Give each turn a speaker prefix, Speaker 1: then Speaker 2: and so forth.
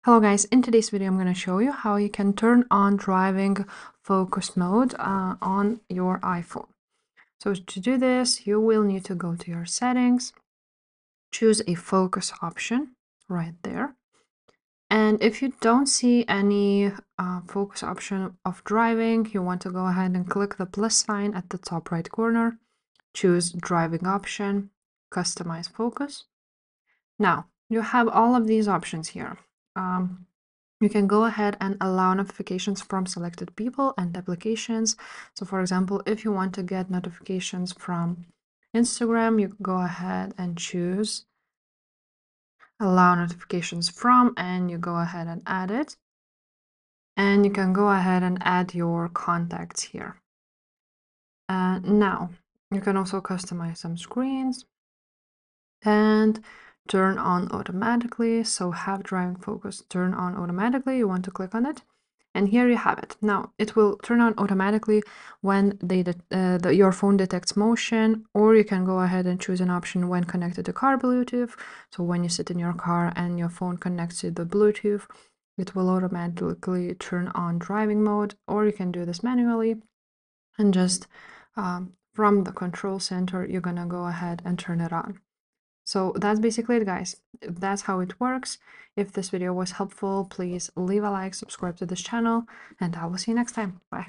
Speaker 1: Hello guys, in today's video I'm going to show you how you can turn on driving focus mode on your iPhone. So to do this, you will need to go to your settings, choose a focus option right there. And if you don't see any focus option of driving, you want to go ahead and click the plus sign at the top right corner, choose driving option, customize focus. Now, you have all of these options here. You can go ahead and allow notifications from selected people and applications. So for example, if you want to get notifications from Instagram, you go ahead and choose allow notifications from, and you go ahead and add it. And you can go ahead and add your contacts here. Now, you can also customize some screens and turn on automatically. So have driving focus turn on automatically. You want to click on it. And here you have it. Now, it will turn on automatically when your phone detects motion, or you can go ahead and choose an option when connected to car Bluetooth. So when you sit in your car and your phone connects to the Bluetooth, it will automatically turn on driving mode, or you can do this manually and just from the control center, you're gonna go ahead and turn it on. So that's basically it, guys. That's how it works. If this video was helpful, please leave a like, subscribe to this channel, and I will see you next time. Bye.